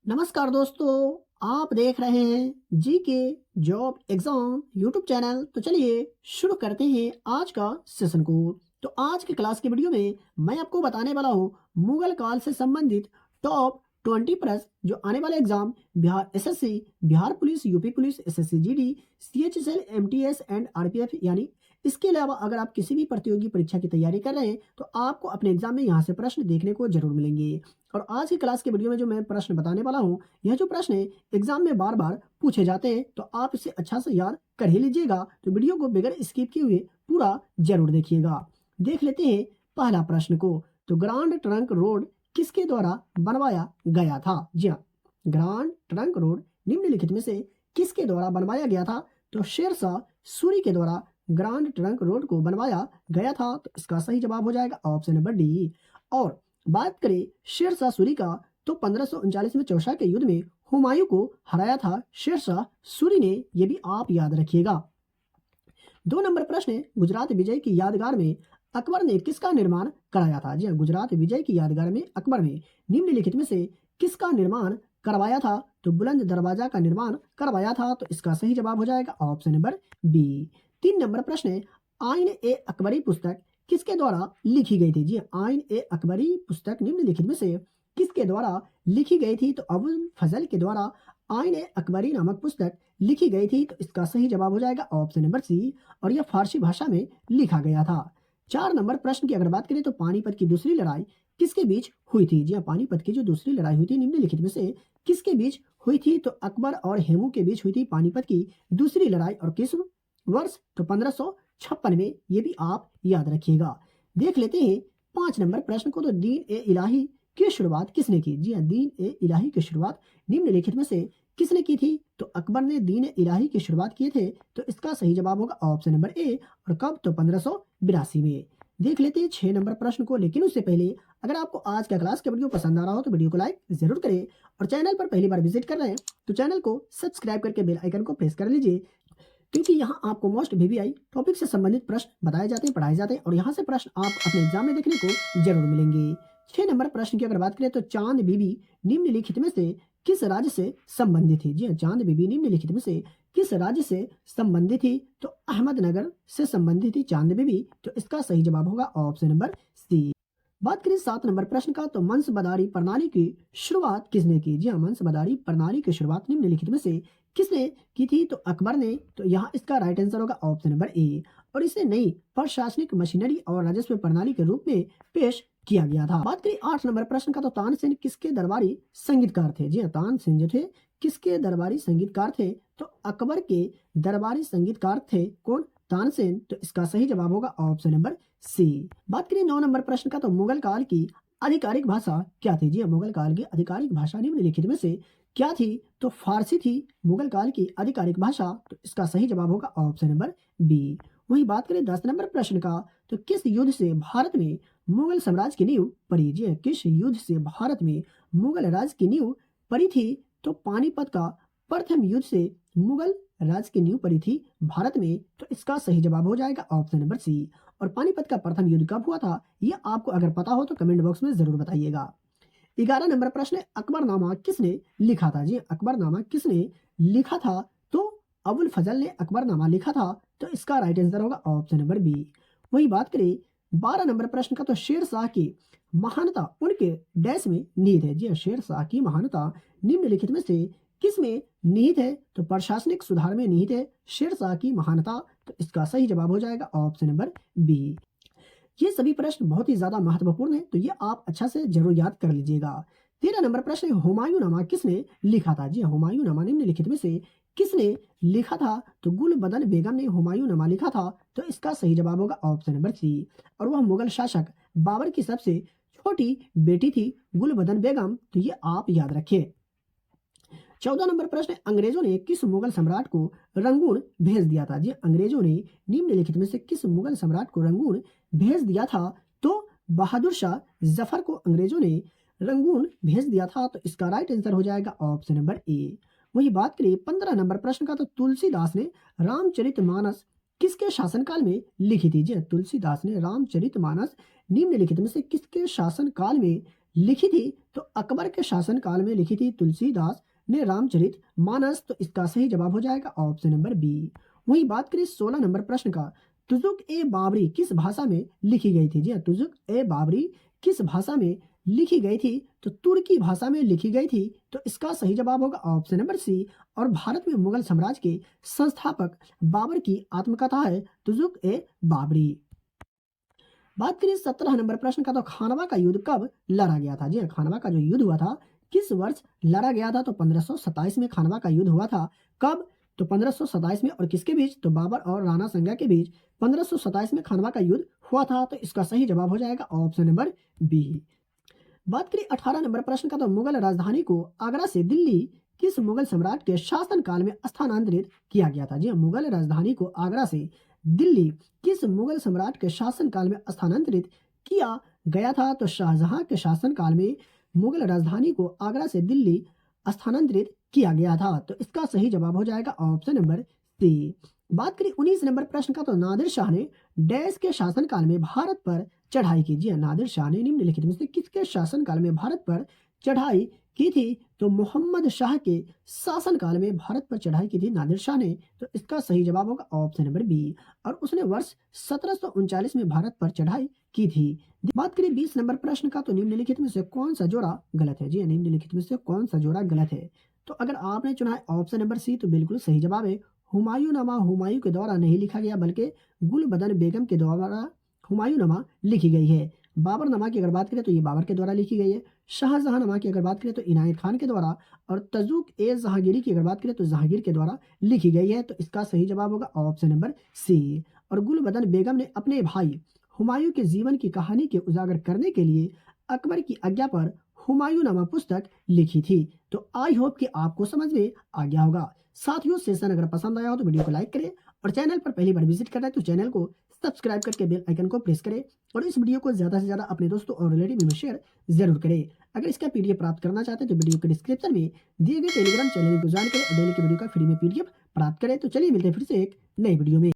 नमस्कार दोस्तों, आप देख रहे हैं जी के जॉब एग्जाम यूट्यूब चैनल। तो चलिए शुरू करते हैं आज का सेशन को। तो आज की क्लास की वीडियो में मैं आपको बताने वाला हूँ मुगल काल से संबंधित टॉप 20 प्लस जो आने वाले exam Bihar SSC, Bihar police, UP police, SSC GD, CHSL, MTS and RPF यानी इसके अलावा अगर आप किसी भी प्रतियोगी परीक्षा की तैयारी कर रहे हैं तो आपको अपने एग्जाम में यहाँ से प्रश्न देखने को जरूर मिलेंगे। और आज की क्लास के वीडियो में जो मैं प्रश्न बताने वाला हूँ, यह जो प्रश्न है एग्जाम में बार बार पूछे जाते हैं, तो आप इसे अच्छा से याद कर ही लीजिएगा। तो वीडियो को बगैर स्किप किए हुए पूरा जरूर देखिएगा। देख लेते हैं पहला प्रश्न को। तो ग्रांड ट्रंक रोड किसके द्वारा बनवाया गया था? जी हाँ, ग्रांड ट्रंक रोड निम्नलिखित में से किसके द्वारा बनवाया गया था? तो शेरशाह सूरी के द्वारा ग्रांड ट्रंक रोड को बनवाया गया था। तो इसका सही जवाब हो जाएगा ऑप्शन नंबर डी। और बात करें शेरशाह सूरी का, तो 1539 में चौसा के युद्ध में हुमायूं को हराया था शेरशाह सूरी ने, यह भी आप याद रखिएगा। 2 नंबर प्रश्न है, गुजरात विजय की यादगार में अकबर ने किसका निर्माण कराया था? जी हाँ, गुजरात विजय की यादगार में अकबर ने निम्नलिखित में से किसका निर्माण करवाया था? तो बुलंद दरवाजा का निर्माण करवाया था। तो इसका सही जवाब हो जाएगा ऑप्शन नंबर बी। 3 नंबर प्रश्न है, आइन ए अकबरी पुस्तक किसके द्वारा लिखी गई थी? जी आइन ए अकबरी पुस्तक निम्नलिखित में से किसके द्वारा लिखी गई थी? तो अबुल फजल के द्वारा आइन ए अकबरी नामक पुस्तक लिखी गई थी। तो इसका सही जवाब हो जाएगा ऑप्शन नंबर सी, और यह फारसी भाषा में लिखा गया था। 4 नंबर प्रश्न की अगर बात करें तो पानीपत की दूसरी लड़ाई किसके बीच हुई थी? जी हाँ, पानीपत की जो दूसरी लड़ाई हुई थी निम्नलिखित में से किसके बीच हुई थी? तो अकबर और हेमू के बीच हुई थी पानीपत की दूसरी लड़ाई। और किस वर्ष? तो 1556 में, ये भी आप याद रखिएगा। देख लेते हैं 5 नंबर प्रश्न को। तो दीन ए इलाही की शुरुआत किसने की? जी हाँ, दीन ए इलाही की शुरुआत निम्नलिखित में से किसने की थी? तो अकबर ने दीन ए इलाही की शुरुआत किए थे। तो इसका सही जवाब होगा ऑप्शन नंबर ए। और कब? तो 1582 में। देख लेते हैं 6 नंबर प्रश्न को, लेकिन उससे पहले अगर आपको आज का क्लास का वीडियो पसंद आ रहा हो तो वीडियो को लाइक जरूर करें, और चैनल पर पहली बार विजिट कर रहे हैं तो चैनल को सब्सक्राइब करके बेल आइकन को प्रेस कर लीजिए, क्योंकि यहाँ आपको मोस्ट वीवीआई टॉपिक से संबंधित प्रश्न बताए जाते हैं, पढ़ाए जाते हैं, और यहाँ से प्रश्न आप अपने एग्जाम में देखने को जरूर मिलेंगे। 6 नंबर प्रश्न की अगर बात करें तो चांद बीबी निम्नलिखित में से किस राज्य से संबंधित थी? जी हाँ, चांद बीबी निम्नलिखित में से किस राज्य से संबंधित थी? तो अहमदनगर से संबंधित थी चांद बीबी। तो इसका सही जवाब होगा ऑप्शन नंबर सी। बात करें 7 नंबर प्रश्न का, तो वंशबदारी प्रणाली की शुरुआत किसने की? जी हाँ, वंशबदारी प्रणाली की शुरुआत निम्नलिखित में से किसने की थी? तो अकबर ने। तो यहाँ इसका राइट आंसर होगा ऑप्शन नंबर ए, और इसे नई प्रशासनिक मशीनरी और राजस्व प्रणाली के रूप में पेश किया गया था। बात करें 8 नंबर प्रश्न का, तो तानसेन किसके दरबारी संगीतकार थे? जी हाँ, तानसेन जो थे किसके दरबारी संगीतकार थे? तो अकबर के दरबारी संगीतकार थे। कौन? तानसेन। तो इसका सही जवाब होगा ऑप्शन नंबर सी। बात करें 9 नंबर प्रश्न का, तो मुगल काल की आधिकारिक भाषा क्या थी? जी हाँ, मुगल काल की आधिकारिक भाषा निम्नलिखित में से क्या थी? तो फारसी थी मुगल काल की आधिकारिक भाषा। तो इसका सही जवाब होगा ऑप्शन नंबर बी। वही बात करें 10 नंबर प्रश्न का, तो किस युद्ध से भारत में मुगल साम्राज्य की नींव पड़ी? जी हाँ, किस युद्ध से भारत में मुगल राज्य की नींव पड़ी थी? तो पानीपत का प्रथम युद्ध से मुगल राज्य की नींव पड़ी थी भारत में। तो इसका सही जवाब हो जाएगा ऑप्शन नंबर सी। और पानीपत का प्रथम युद्ध कब हुआ था, ये आपको अगर पता हो तो कमेंट बॉक्स में जरूर बताइएगा। 11 नंबर प्रश्न है, अकबरनामा किसने लिखा था? जी अकबरनामा किसने लिखा था? तो अबुल फजल ने अकबरनामा लिखा था। तो इसका राइट आंसर होगा ऑप्शन नंबर बी। वही बात करें 12 नंबर प्रश्न का, तो शेर शाह की महानता उनके डैश में निहित है? जी शेर शाह की महानता निम्नलिखित में से किस में निहित है? तो प्रशासनिक सुधार में निहित है शेर शाह की महानता। तो इसका सही जवाब हो जाएगा ऑप्शन नंबर बी। ये सभी प्रश्न बहुत ही ज्यादा महत्वपूर्ण है, तो ये आप अच्छा से जरूर याद कर लीजिएगा। 13 नंबर प्रश्न है, हुमायूंनामा किसने लिखा था? जी हुमायूंनामा निम्नलिखित में से किसने लिखा था? तो गुलबदन बेगम ने हुमायूंनामा लिखा था। तो इसका सही जवाब होगा ऑप्शन नंबर सी, और वह मुगल शासक बाबर की सबसे छोटी बेटी थी गुलबदन बेगम। तो ये आप याद रखें। 14 नंबर प्रश्न है, अंग्रेजों ने किस मुगल सम्राट को रंगून भेज दिया था? जी अंग्रेजों ने निम्नलिखित में से किस मुगल सम्राट को रंगून भेज दिया था? तो बहादुर शाह जफर को अंग्रेजों ने रंगून भेज दिया था। तो इसका राइट आंसर हो जाएगा ऑप्शन नंबर ए। वही बात करें 15 नंबर प्रश्न का, तो तुलसीदास ने रामचरितमानस किसके शासनकाल में लिखी थी? जी तुलसीदास ने रामचरितमानस निम्नलिखित में से किसके शासनकाल में लिखी थी? तो अकबर के शासन काल में लिखी थी तुलसीदास ने रामचरित मानस। तो इसका सही जवाब हो जाएगा ऑप्शन नंबर बी। वही बात करें 16 नंबर प्रश्न का, तुजुक ए बाबरी किस भाषा में लिखी गई थी? जी हाँ, तुजुक ए बाबरी किस भाषा में लिखी गई थी? तो तुर्की भाषा में लिखी गई थी। तो इसका सही जवाब होगा ऑप्शन नंबर सी। और भारत में मुगल साम्राज्य के संस्थापक बाबर की आत्मकथा है तुजुक ए बाबरी। बात करें 17 नंबर प्रश्न का, तो खानवा का युद्ध कब लड़ा गया था? जी हाँ, खानवा का जो युद्ध हुआ था किस वर्ष लड़ा गया था? तो 1527 में खानवा का युद्ध हुआ था। कब? तो 1527 में। और किसके बीच? तो बाबर और राणा संगा के बीच 1527 में खानवा का युद्ध हुआ था। तो इसका सही जवाब हो जाएगा ऑप्शन नंबर बी। बात करें 18 नंबर प्रश्न का, तो मुगल राजधानी को आगरा से दिल्ली किस मुगल सम्राट के शासन काल में स्थानांतरित किया गया था? जी हाँ, मुगल राजधानी को आगरा से दिल्ली किस मुगल सम्राट के शासन काल में स्थानांतरित किया गया था? तो शाहजहां के शासन काल में मुगल राजधानी को आगरा से दिल्ली स्थानांतरित किया गया था। तो इसका सही जवाब हो जाएगा ऑप्शन नंबर सी। बात करें 19 नंबर प्रश्न का, तो नादिर शाह ने डैश के शासन काल में भारत पर चढ़ाई की? जी हाँ, नादिर शाह ने निम्नलिखित में से किसके शासन काल में भारत पर चढ़ाई की थी? तो मोहम्मद शाह के शासन काल में भारत पर चढ़ाई की थी नादिर शाह ने। तो इसका सही जवाब होगा ऑप्शन नंबर बी। और उसने वर्ष 1739 में भारत पर चढ़ाई की थी। बात करें 20 नंबर प्रश्न का, तो निम्नलिखित में से कौन सा जोड़ा गलत है? जी हाँ, निम्नलिखित में से कौन सा जोड़ा गलत है? तो अगर आपने चुना है ऑप्शन नंबर सी, तो बिल्कुल सही जवाब है। हुमायूंनामा हुमायूं के द्वारा नहीं लिखा गया, बल्कि गुलबदन बेगम के द्वारा हुमायूंनामा लिखी गई है। बाबरनामा की अगर बात करें तो ये बाबर के द्वारा लिखी गई है। शाहजहांनामा की अगर बात करें तो इनायत खान के द्वारा। और तजुक ए जहांगीरी की अगर बात करें तो जहांगीर के द्वारा लिखी गई है। तो इसका सही जवाब होगा ऑप्शन नंबर सी। और गुलबदन बेगम ने अपने भाई हुमायूं के जीवन की कहानी के उजागर करने के लिए अकबर की आज्ञा पर हुमायूंनामा पुस्तक लिखी थी। तो आई होप कि आपको समझ में आ गया होगा। साथियों, सेशन अगर पसंद आया हो तो वीडियो को लाइक करें, और चैनल पर पहली बार विजिट कर रहे हैं तो चैनल को सब्सक्राइब करके बेल आइकन को प्रेस करें, और इस वीडियो को ज़्यादा से ज़्यादा अपने दोस्तों और रिलेटिव में शेयर जरूर करें। अगर इसका पीडीएफ प्राप्त करना चाहते हैं तो वीडियो के डिस्क्रिप्शन में दिए गए टेलीग्राम चैनल को ज्वाइन करें और डेली की वीडियो का फ्री में पीडीएफ प्राप्त करें। तो चलिए मिलते हैं फिर से एक नई वीडियो में।